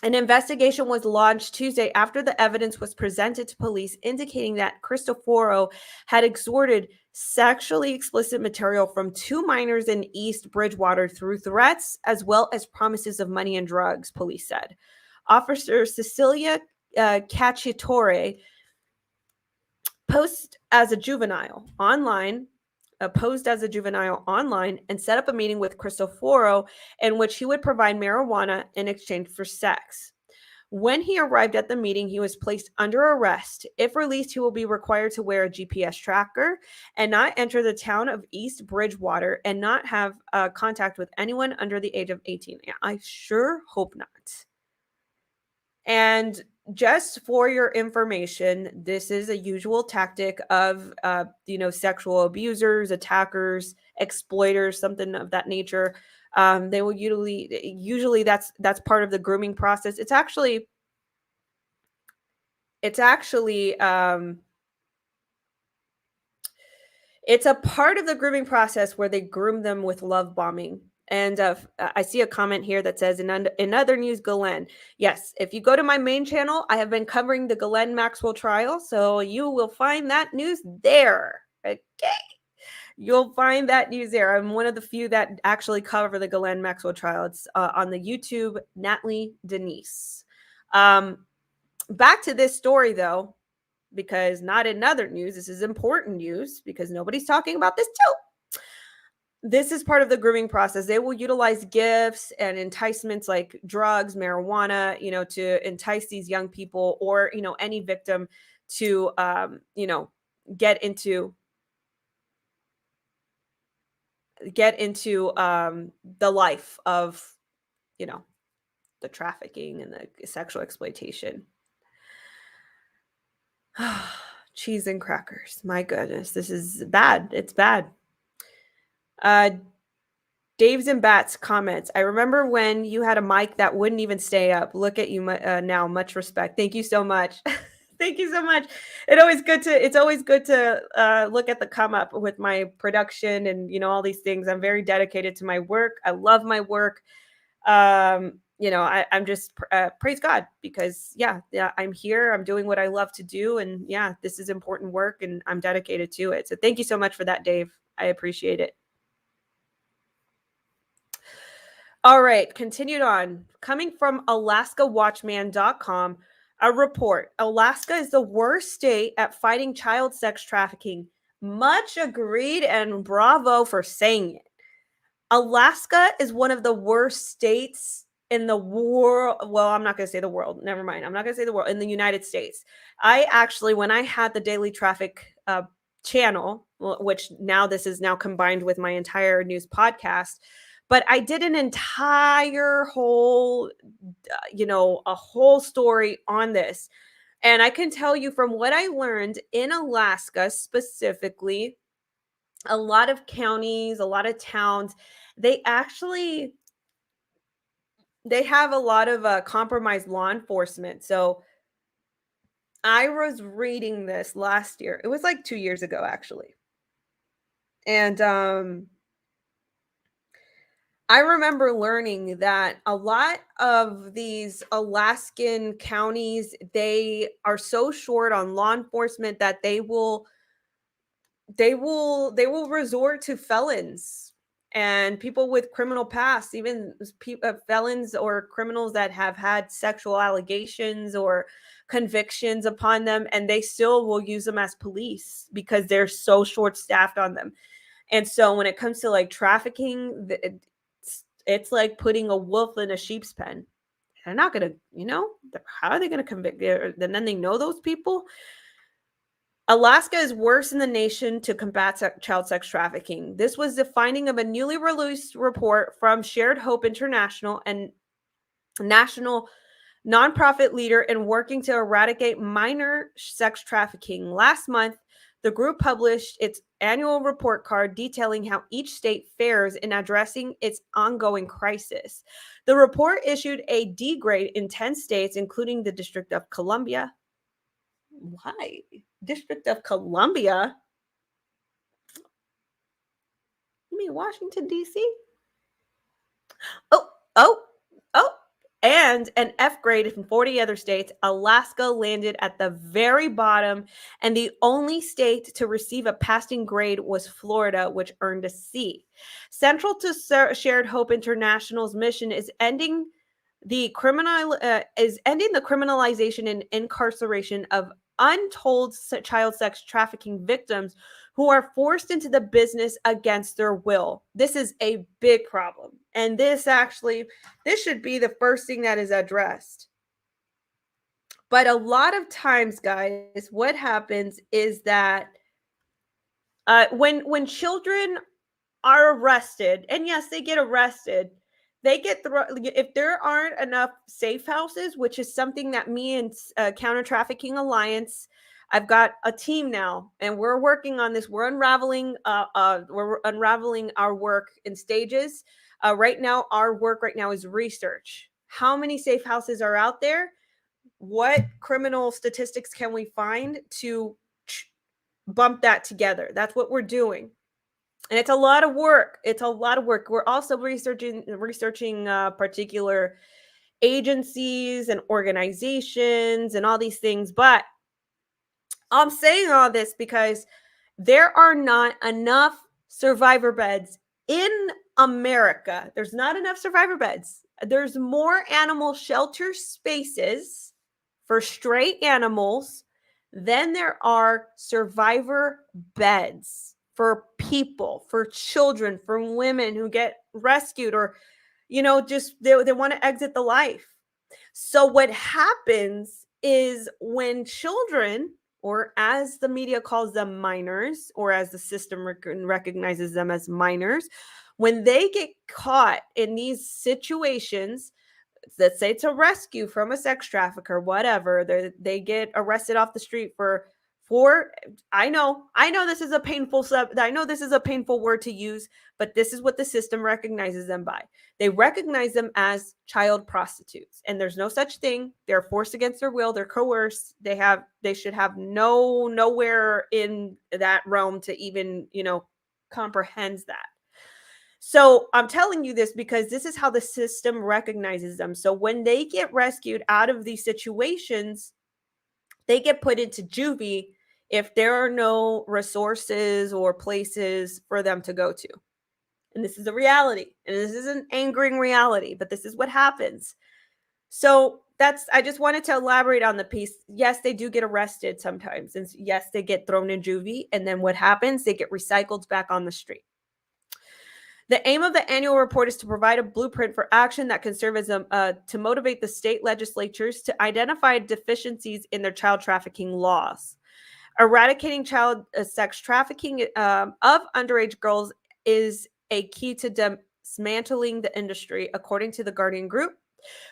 An investigation was launched Tuesday after the evidence was presented to police, indicating that Cristoforo had extorted sexually explicit material from 2 minors in East Bridgewater through threats as well as promises of money and drugs, police said. Officer Cecilia Cacciatore posed as a juvenile online and set up a meeting with Cristoforo in which he would provide marijuana in exchange for sex. When he arrived at the meeting, he was placed under arrest. If released, he will be required to wear a GPS tracker and not enter the town of East Bridgewater and not have contact with anyone under the age of 18. I sure hope not. And just for your information, this is a usual tactic of, sexual abusers, attackers, exploiters, something of that nature. They will usually that's part of the grooming process. It's actually it's a part of the grooming process where they groom them with love bombing. And I see a comment here that says, in other news, 𝘏𝘶. Yes, if you go to my main channel, I have been covering the 𝘏𝘶 Maxwell trial, so you will find that news there. Okay, you'll find that news there. I'm one of the few that actually cover the 𝘏𝘶 Maxwell trial. It's on the YouTube, Natly Denise. Back to this story, though, because not in other news. This is important news because nobody's talking about this too. This is part of the grooming process. They will utilize gifts and enticements like drugs, marijuana, to entice these young people or, any victim to, get into the life of, the trafficking and the sexual exploitation. Cheese and crackers. My goodness, this is bad. It's bad. Dave's and Bats comments. I remember when you had a mic that wouldn't even stay up. Look at you now. Much respect. Thank you so much. Thank you so much. It's always good to look at the come up with my production and all these things. I'm very dedicated to my work. I love my work. I'm just praise God because I'm here. I'm doing what I love to do, and this is important work, and I'm dedicated to it. So thank you so much for that, Dave. I appreciate it. All right, continued on. Coming from AlaskaWatchman.com, a report. Alaska is the worst state at fighting child sex trafficking. Much agreed, and bravo for saying it. Alaska is one of the worst states in the world. Well, I'm not going to say the world. Never mind. I'm not going to say the world. In the United States. I actually, when I had the Daily TrafficK channel, which now this is now combined with my entire news podcast, but I did an entire whole, a whole story on this. And I can tell you from what I learned in Alaska specifically, a lot of counties, a lot of towns, they have a lot of compromised law enforcement. So I was reading this last year. It was like 2 years ago, actually. And I remember learning that a lot of these Alaskan counties, they are so short on law enforcement that they will resort to felons and people with criminal past, even felons or criminals that have had sexual allegations or convictions upon them, and they still will use them as police because they're so short-staffed on them. And so when it comes to like trafficking, it's like putting a wolf in a sheep's pen. They're not going to, how are they going to convict? And then they know those people. Alaska is worse in the nation to combat child sex trafficking. This was the finding of a newly released report from Shared Hope International and national nonprofit leader in working to eradicate minor sex trafficking. Last month, the group published its annual report card detailing how each state fares in addressing its ongoing crisis. The report issued a D grade in 10 states, including the District of Columbia. Why? District of Columbia? You mean Washington, D.C.? Oh, and an F grade in 40 other states. Alaska landed at the very bottom, and the only state to receive a passing grade was Florida, which earned a C. Central to Shared Hope International's mission is ending the criminalization and incarceration of untold child sex trafficking victims who are forced into the business against their will. This is a big problem. And this should be the first thing that is addressed. But a lot of times, guys, what happens is that when children are arrested, and yes, they get arrested, they get if there aren't enough safe houses, which is something that me and Counter Trafficking Alliance, I've got a team now, and we're working on this. We're unraveling our work in stages. Right now, our work right now is research. How many safe houses are out there? What criminal statistics can we find to bump that together? That's what we're doing. And it's a lot of work. We're also researching particular agencies and organizations and all these things. But I'm saying all this because there are not enough survivor beds in America. There's not enough survivor beds. There's more animal shelter spaces for stray animals than there are survivor beds for people, for children, for women who get rescued or, just they want to exit the life. So what happens is when children, or as the media calls them, minors, or as the system recognizes them as minors, when they get caught in these situations, let's say it's a rescue from a sex trafficker, whatever, they get arrested off the street for I know this is a painful word to use, but this is what the system recognizes them by. They recognize them as child prostitutes, and there's no such thing. They're forced against their will. They're coerced. They should have nowhere in that realm to even, comprehend that. So I'm telling you this because this is how the system recognizes them. So when they get rescued out of these situations, they get put into juvie if there are no resources or places for them to go to. And this is a reality. And this is an angering reality, but this is what happens. So I just wanted to elaborate on the piece. Yes, they do get arrested sometimes. And yes, they get thrown in juvie. And then what happens? They get recycled back on the street. The aim of the annual report is to provide a blueprint for action that can serve as to motivate the state legislatures to identify deficiencies in their child trafficking laws. Eradicating child sex trafficking of underage girls is a key to dismantling the industry, according to the Guardian Group,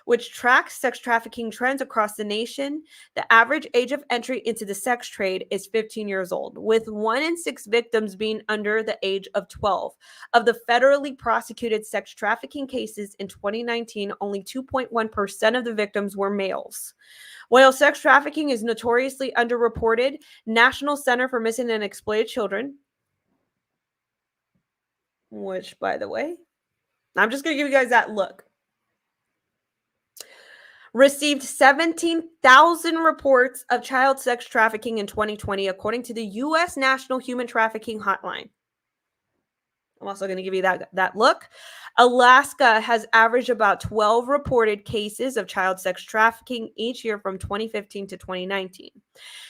which tracks sex trafficking trends across the nation. The average age of entry into the sex trade is 15 years old, with 1 in 6 victims being under the age of 12. Of the federally prosecuted sex trafficking cases in 2019, only 2.1% of the victims were males. While sex trafficking is notoriously underreported, National Center for Missing and Exploited Children, which, by the way, I'm just going to give you guys that look, received 17,000 reports of child sex trafficking in 2020, according to the U.S. National Human Trafficking Hotline. I'm also going to give you that look. Alaska has averaged about 12 reported cases of child sex trafficking each year from 2015 to 2019.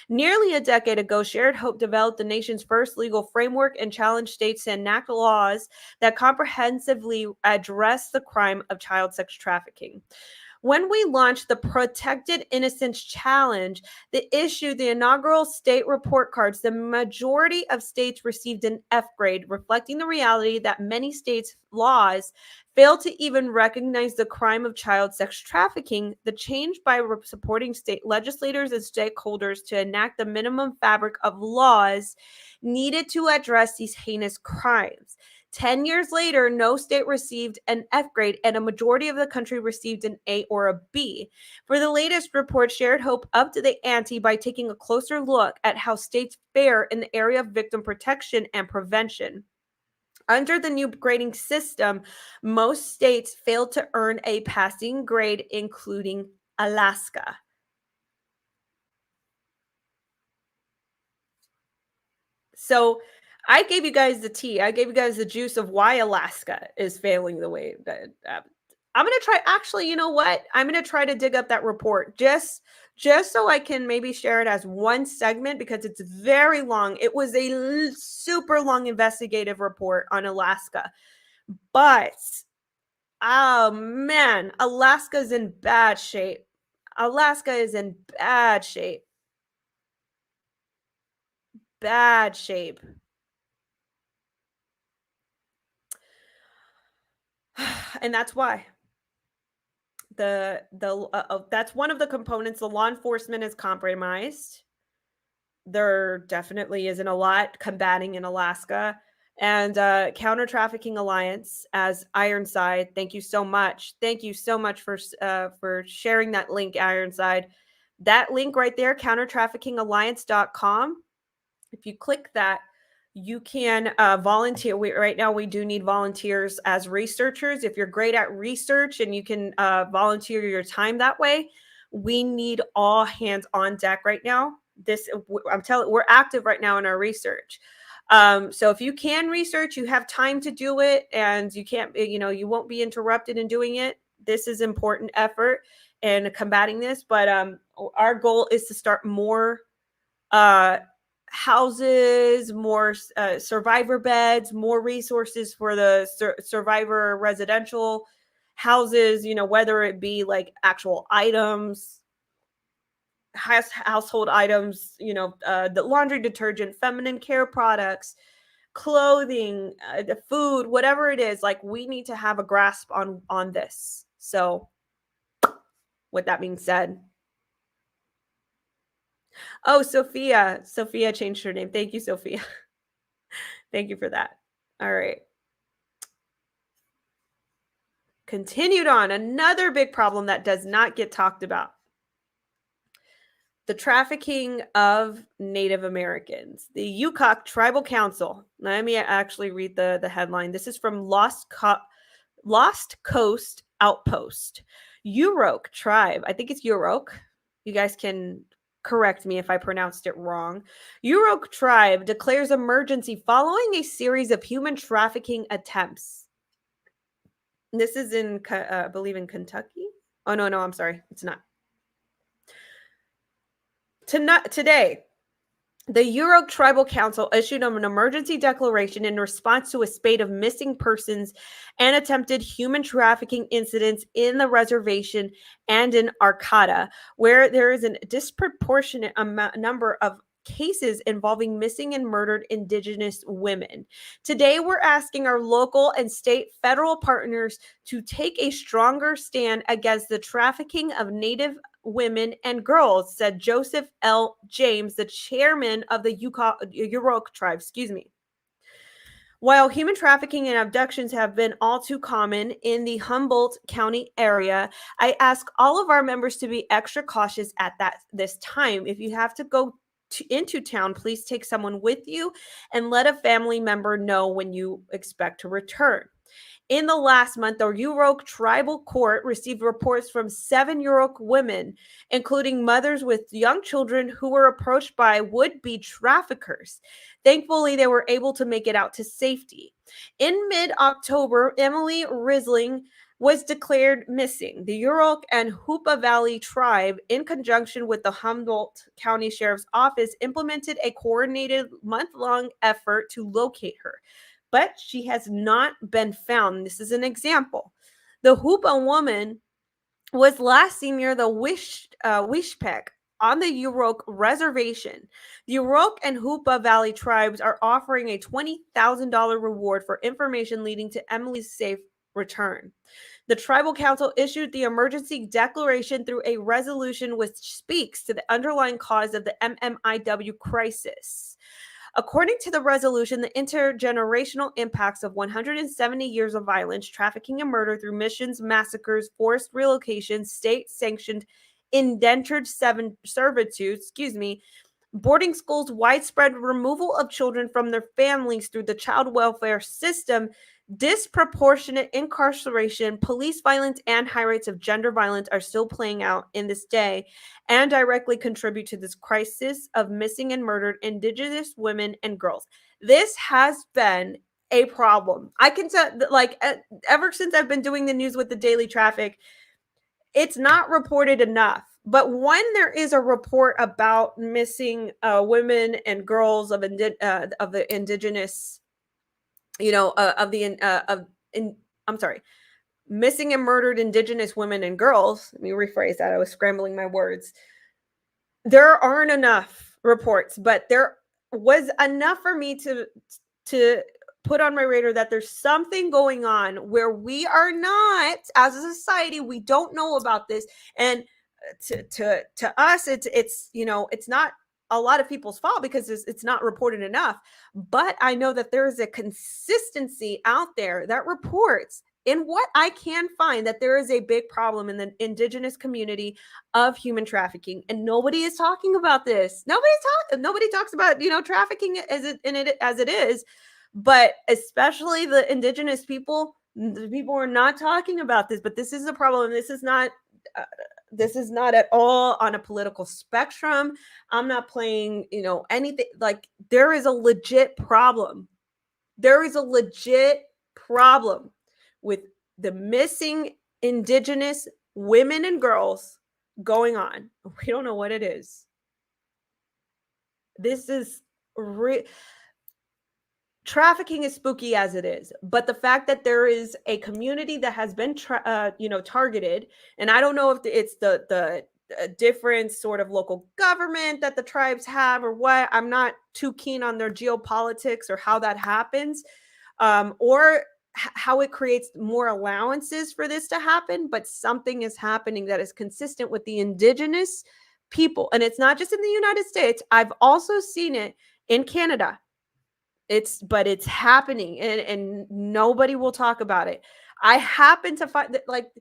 Nearly a decade ago, Shared Hope developed the nation's first legal framework and challenged states to enact laws that comprehensively address the crime of child sex trafficking. When we launched the Protected Innocence Challenge, the inaugural state report cards, the majority of states received an F grade, reflecting the reality that many states' laws fail to even recognize the crime of child sex trafficking. The change by supporting state legislators and stakeholders to enact the minimum fabric of laws needed to address these heinous crimes. 10 years later, no state received an F grade, and a majority of the country received an A or a B. For the latest report, Shared Hope upped the ante by taking a closer look at how states fare in the area of victim protection and prevention. Under the new grading system, most states failed to earn a passing grade, including Alaska. So I gave you guys the tea. I gave you guys the juice of why Alaska is failing the way that I'm going to try. Actually, you know what? I'm going to try to dig up that report just so I can maybe share it as one segment, because it's very long. It was a super long investigative report on Alaska. But, oh man, Alaska's in bad shape. Alaska is in bad shape. Bad shape. And that's why. That's one of the components. The law enforcement is compromised. There definitely isn't a lot combating in Alaska. And Counter Trafficking Alliance as Ironside. Thank you so much. Thank you so much for sharing that link, Ironside. That link right there, countertraffickingalliance.com. If you click that, you can volunteer. Right now, we do need volunteers as researchers. If you're great at research and you can volunteer your time that way, we need all hands on deck right now. I'm telling you, we're active right now in our research. So if you can research, you have time to do it, and you can't, you won't be interrupted in doing it. This is important effort in combating this. But our goal is to start more houses, more survivor beds, more resources for the survivor residential houses, whether it be like actual items, household items, the laundry detergent, feminine care products, clothing, the food, whatever it is. Like, we need to have a grasp on this. So with that being said, oh, Sophia changed her name. Thank you, Sophia. Thank you for that. All right. Continued on. Another big problem that does not get talked about: the trafficking of Native Americans. The 𝘏𝑗𝐻 Tribal Council. Let me actually read the headline. This is from Lost Coast Outpost. 𝘏𝑗𝐻 tribe. I think it's 𝘏𝑗𝐻. You guys can correct me if I pronounced it wrong. 𝘏𝑗𝐻 tribe declares emergency following a series of human trafficking attempts. This is in, I believe, in Kentucky. Oh, no, I'm sorry. It's not. Today, the 𝘏𝑗𝐻 Tribal Council issued an emergency declaration in response to a spate of missing persons and attempted human trafficking incidents in the reservation and in 𝘿𝑗𝐻𝑒, where there is a disproportionate number of cases involving missing and murdered Indigenous women. Today, we're asking our local and state federal partners to take a stronger stand against the trafficking of Native women and girls, said Joseph L. James, the chairman of the 𝘏𝑗𝐻 tribe. While human trafficking and abductions have been all too common in the Humboldt County area, I ask all of our members to be extra cautious at this time. If you have to go into town, please take someone with you and let a family member know when you expect to return. In the last month, the 𝘏𝑗𝐻 Tribal Court received reports from 7 𝘏𝑗𝐻 women, including mothers with young children, who were approached by would-be traffickers. Thankfully, they were able to make it out to safety. In mid-October, Emily Risling was declared missing. The 𝘏𝑗𝐻 and Hoopa Valley tribe, in conjunction with the Humboldt County Sheriff's Office, implemented a coordinated month-long effort to locate her, but she has not been found. This is an example. The Hoopa woman was last seen near the 𝘏𝘶𝘮𝘏 on the 𝘥𝘞𝑜 reservation. The 𝘥𝘞𝑜 and 𝘏𝘏𝑚 Valley tribes are offering a $20,000 reward for information leading to Emily's safe return. The tribal council issued the emergency declaration through a resolution which speaks to the underlying cause of the MMIW crisis. According to the resolution, the intergenerational impacts of 170 years of violence, trafficking, and murder through missions, massacres, forced relocations, state-sanctioned indentured servitude, boarding schools, widespread removal of children from their families through the child welfare system, disproportionate incarceration, police violence, and high rates of gender violence are still playing out in this day and directly contribute to this crisis of missing and murdered Indigenous women and girls. This has been a problem. I can tell, like, ever since I've been doing the news with the Daily TrafficK, it's not reported enough. But when there is a report about missing women and girls of the Indigenous, missing and murdered Indigenous women and girls. Let me rephrase that. I was scrambling my words. There aren't enough reports, but there was enough for me to put on my radar that there's something going on where we are not, as a society, we don't know about this. And to us, it's not a lot of people's fault because it's not reported enough. But I know that there is a consistency out there that reports, in what I can find, that there is a big problem in the Indigenous community of human trafficking, and nobody is talking about this. Nobody talks about trafficking as it is, but especially the Indigenous people. The people are not talking about this, but this is a problem. This is not at all on a political spectrum. I'm not playing, anything. Like, there is a legit problem. There is a legit problem with the missing Indigenous women and girls going on. We don't know what it is. This is trafficking is spooky as it is, but the fact that there is a community that has been targeted, and I don't know if it's the different sort of local government that the tribes have or what. I'm not too keen on their geopolitics or how that happens, or how it creates more allowances for this to happen, but something is happening that is consistent with the Indigenous people. And it's not just in the United States. I've also seen it in Canada. It's happening, and nobody will talk about it. I happen to find that, like,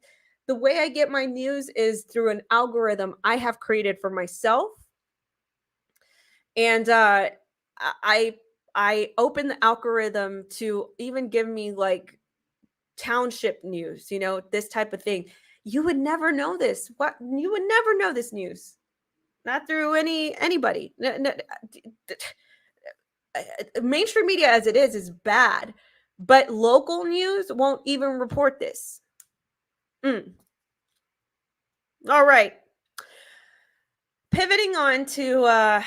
the way I get my news is through an algorithm I have created for myself. And I open the algorithm to even give me like township news, this type of thing. You would never know this. You would never know this news. Not through anybody. Mainstream media as it is bad, but local news won't even report this. All right. Pivoting on to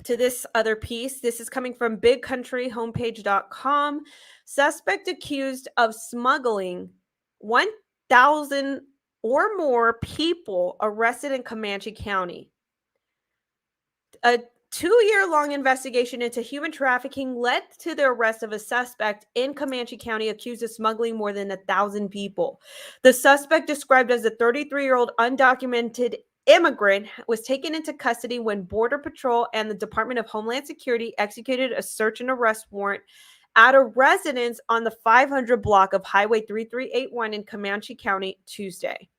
this other piece. This is coming from bigcountryhomepage.com. Suspect accused of smuggling 1,000 or more people arrested in Comanche County. A 2-year-long investigation into human trafficking led to the arrest of a suspect in Comanche County accused of smuggling more than 1,000 people. The suspect, described as a 33-year-old undocumented immigrant, was taken into custody when Border Patrol and the Department of Homeland Security executed a search and arrest warrant at a residence on the 500 block of Highway 3381 in Comanche County Tuesday.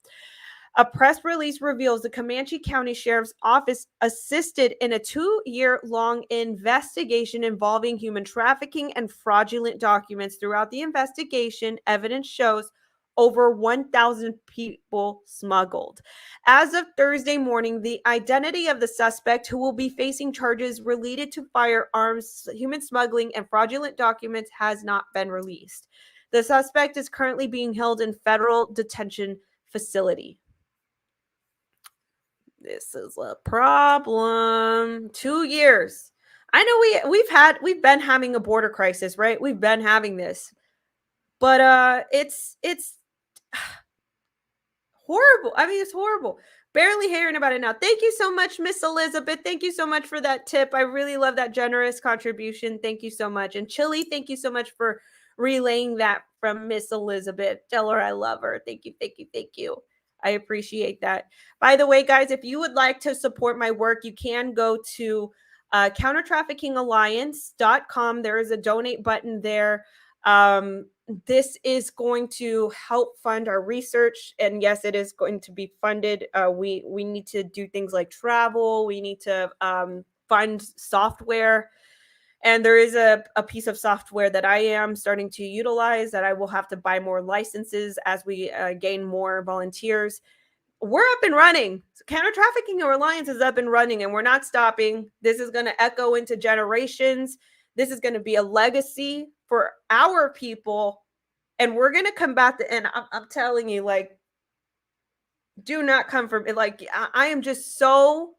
A press release reveals the Comanche County Sheriff's Office assisted in a 2-year-long investigation involving human trafficking and fraudulent documents. Throughout the investigation, evidence shows over 1,000 people smuggled. As of Thursday morning, the identity of the suspect, who will be facing charges related to firearms, human smuggling, and fraudulent documents, has not been released. The suspect is currently being held in federal detention facility. This is a problem. 2 years. I know we've been having a border crisis, right? We've been having this, but it's horrible. I mean, it's horrible. Barely hearing about it now. Thank you so much, Miss Elizabeth. Thank you so much for that tip. I really love that generous contribution. Thank you so much. And Chili, thank you so much for relaying that from Miss Elizabeth. Tell her I love her. Thank you, thank you, thank you. I appreciate that. By the way, guys, if you would like to support my work, you can go to 𝘏𝘓𝑇raffickingalliance.com. There is a donate button there. This is going to help fund our research, and yes, it is going to be funded. We need to do things like travel. We need to fund software, and there is a piece of software that I am starting to utilize that I will have to buy more licenses as we gain more volunteers. We're up and running. Counter-Trafficking Alliance is up and running, and we're not stopping. This is going to echo into generations. This is going to be a legacy for our people, and we're going to combat the, and I'm telling you, like, do not come from it. Like, I am just so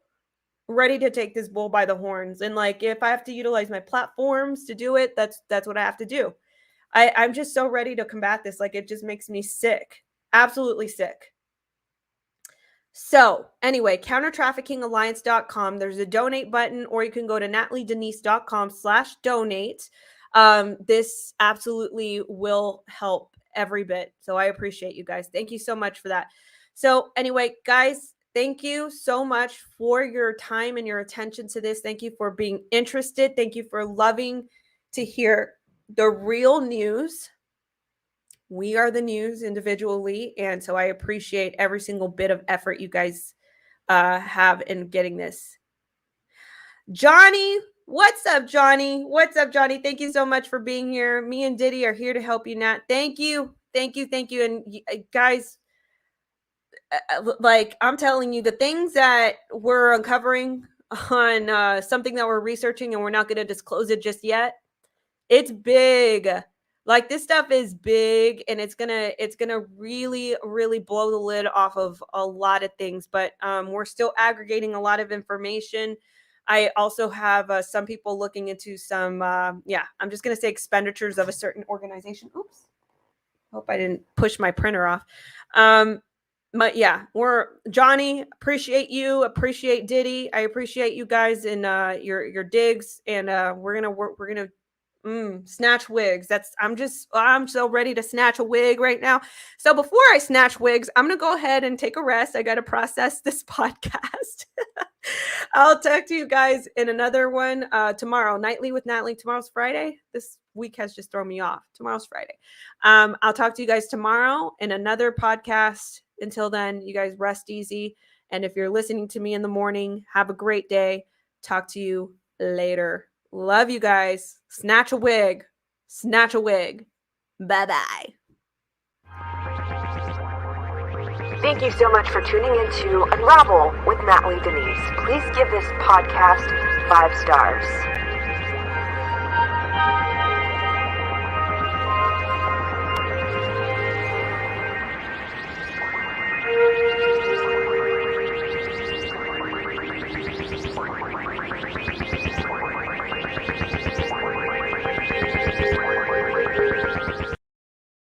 ready to take this bull by the horns. And like, if I have to utilize my platforms to do it, that's what I have to do. I'm just so ready to combat this. Like, it just makes me sick. Absolutely sick. So anyway, countertraffickingalliance.com. There's a donate button, or you can go to natlydenise.com/donate. This absolutely will help every bit. So I appreciate you guys. Thank you so much for that. So anyway, guys, thank you so much for your time and your attention to this. Thank you for being interested. Thank you for loving to hear the real news. We are the news individually, and so I appreciate every single bit of effort you guys have in getting this. Johnny, what's up, Johnny? What's up, Johnny? Thank you so much for being here. Me and Diddy are here to help you, Nat. Thank you, thank you, thank you. And guys, like, I'm telling you, the things that we're uncovering on something that we're researching, and we're not going to disclose it just yet. It's big. Like, this stuff is big, and it's gonna really, really blow the lid off of a lot of things. But we're still aggregating a lot of information. I also have some people looking into some, I'm just gonna say expenditures of a certain organization. Oops, hope I didn't push my printer off. But yeah, Johnny, appreciate you, appreciate Diddy, I appreciate you guys and your digs, and we're gonna snatch wigs. I'm so ready to snatch a wig right now. So before I snatch wigs, I'm going to go ahead and take a rest. I got to process this podcast. I'll talk to you guys in another one tomorrow. Nightly with Natly. Tomorrow's Friday. This week has just thrown me off. Tomorrow's Friday. I'll talk to you guys tomorrow in another podcast. Until then, you guys rest easy. And if you're listening to me in the morning, have a great day. Talk to you later. Love you guys. Snatch a wig. Snatch a wig. Bye-bye. Thank you so much for tuning in to Unravel with Natly Denise. Please give this podcast 5 stars.